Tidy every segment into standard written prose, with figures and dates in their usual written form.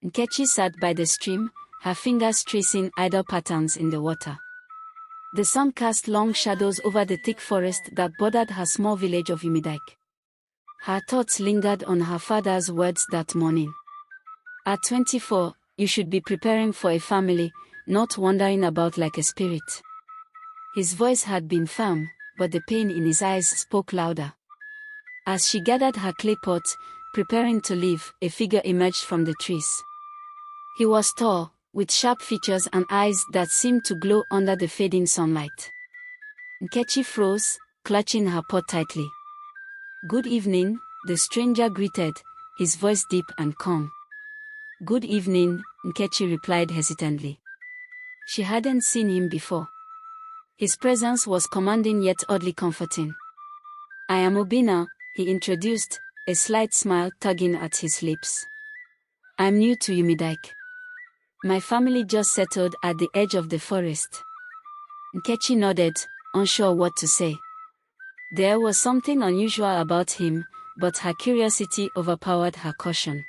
Nkechi sat by the stream, her fingers tracing idle patterns in the water. The sun cast long shadows over the thick forest that bordered her small village of Umudike. Her thoughts lingered on her father's words that morning. At 24, you should be preparing for a family, not wandering about like a spirit. His voice had been firm, but the pain in his eyes spoke louder. As she gathered her clay pot, preparing to leave, a figure emerged from the trees. He was tall, with sharp features and eyes that seemed to glow under the fading sunlight. Nkechi froze, clutching her pot tightly. "Good evening," the stranger greeted, his voice deep and calm. "Good evening," Nkechi replied hesitantly. She hadn't seen him before. His presence was commanding yet oddly comforting. "I am Obinna," he introduced, a slight smile tugging at his lips. "I'm new to Umudike. My family just settled at the edge of the forest." Nkechi nodded, unsure what to say. There was something unusual about him, but her curiosity overpowered her caution.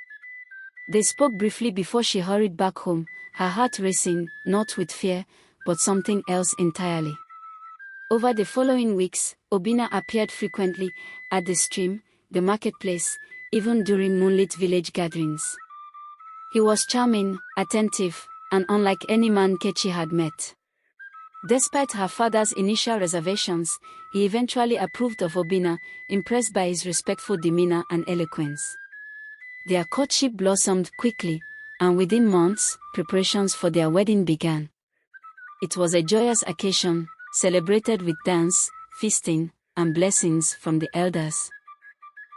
They spoke briefly before she hurried back home, her heart racing, not with fear, but something else entirely. Over the following weeks, Obinna appeared frequently, at the stream, the marketplace, even during moonlit village gatherings. He was charming, attentive, and unlike any man Nkechi had met. Despite her father's initial reservations, he eventually approved of Obinna, impressed by his respectful demeanor and eloquence. Their courtship blossomed quickly, and within months, preparations for their wedding began. It was a joyous occasion, celebrated with dance, feasting, and blessings from the elders.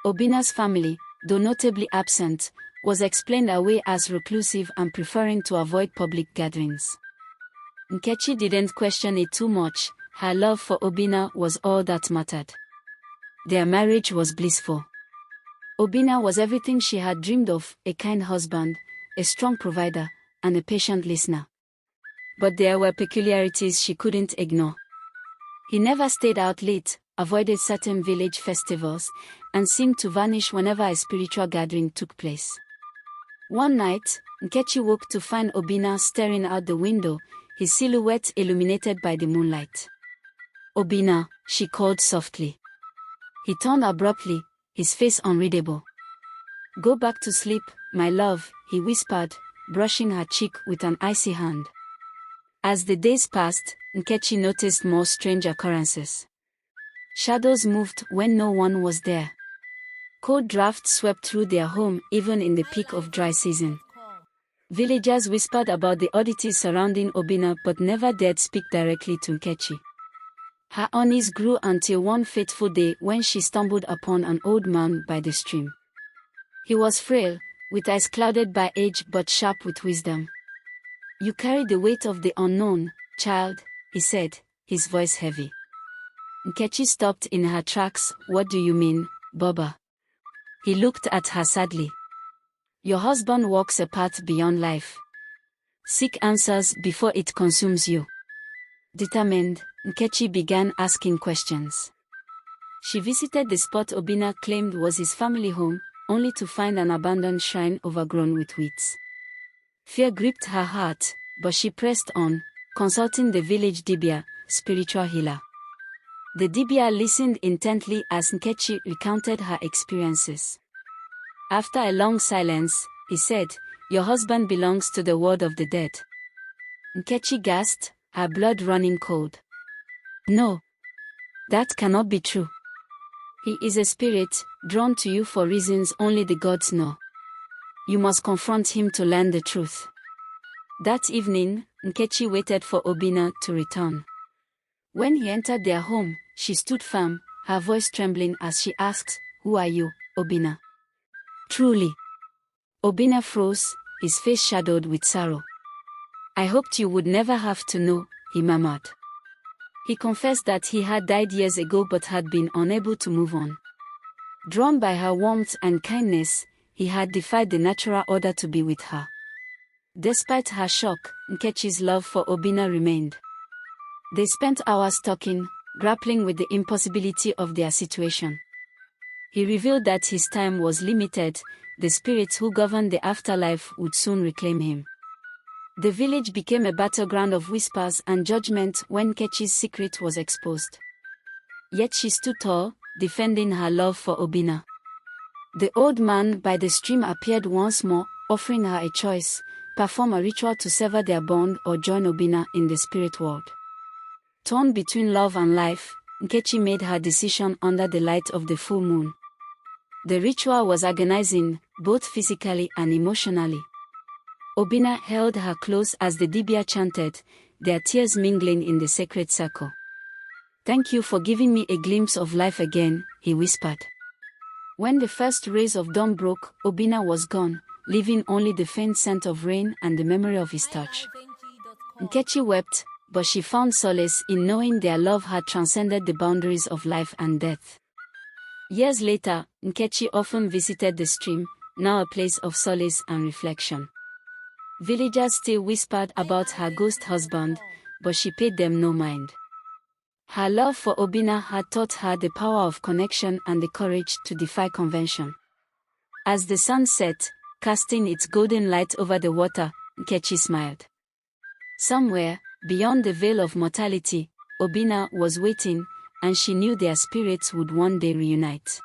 Obinna's family, though notably absent, was explained away as reclusive and preferring to avoid public gatherings. Nkechi didn't question it too much, her love for Obinna was all that mattered. Their marriage was blissful. Obinna was everything she had dreamed of, a kind husband, a strong provider, and a patient listener. But there were peculiarities she couldn't ignore. He never stayed out late, avoided certain village festivals, and seemed to vanish whenever a spiritual gathering took place. One night, Nkechi woke to find Obinna staring out the window, his silhouette illuminated by the moonlight. "Obinna," she called softly. He turned abruptly, his face unreadable. "Go back to sleep, my love," he whispered, brushing her cheek with an icy hand. As the days passed, Nkechi noticed more strange occurrences. Shadows moved when no one was there. Cold drafts swept through their home even in the peak of dry season. Villagers whispered about the oddities surrounding Obinna but never dared speak directly to Nkechi. Her unease grew until one fateful day when she stumbled upon an old man by the stream. He was frail, with eyes clouded by age but sharp with wisdom. "You carry the weight of the unknown, child," he said, his voice heavy. Nkechi stopped in her tracks. "What do you mean, Baba?" He looked at her sadly. "Your husband walks a path beyond life. Seek answers before it consumes you." Determined, Nkechi began asking questions. She visited the spot Obinna claimed was his family home, only to find an abandoned shrine overgrown with weeds. Fear gripped her heart, but she pressed on, consulting the village dibia, spiritual healer. The dibia listened intently as Nkechi recounted her experiences. After a long silence, he said, "Your husband belongs to the world of the dead." Nkechi gasped, her blood running cold. "No. That cannot be true. He is a spirit, drawn to you for reasons only the gods know. You must confront him to learn the truth." That evening, Nkechi waited for Obinna to return. When he entered their home, she stood firm, her voice trembling as she asked, "Who are you, Obinna?" "Truly." Obinna froze, his face shadowed with sorrow. "I hoped you would never have to know," he murmured. He confessed that he had died years ago but had been unable to move on. Drawn by her warmth and kindness, he had defied the natural order to be with her. Despite her shock, Nkechi's love for Obinna remained. They spent hours talking, grappling with the impossibility of their situation. He revealed that his time was limited, the spirits who governed the afterlife would soon reclaim him. The village became a battleground of whispers and judgment when Nkechi's secret was exposed. Yet she stood tall, defending her love for Obinna. The old man by the stream appeared once more, offering her a choice: perform a ritual to sever their bond or join Obinna in the spirit world. Torn between love and life, Nkechi made her decision under the light of the full moon. The ritual was agonizing, both physically and emotionally. Obinna held her close as the dibia chanted, their tears mingling in the sacred circle. "Thank you for giving me a glimpse of life again," he whispered. When the first rays of dawn broke, Obinna was gone, leaving only the faint scent of rain and the memory of his touch. Nkechi wept, but she found solace in knowing their love had transcended the boundaries of life and death. Years later, Nkechi often visited the stream, now a place of solace and reflection. Villagers still whispered about her ghost husband, but she paid them no mind. Her love for Obinna had taught her the power of connection and the courage to defy convention. As the sun set, casting its golden light over the water, Nkechi smiled. Somewhere, beyond the veil of mortality, Obinna was waiting, and she knew their spirits would one day reunite.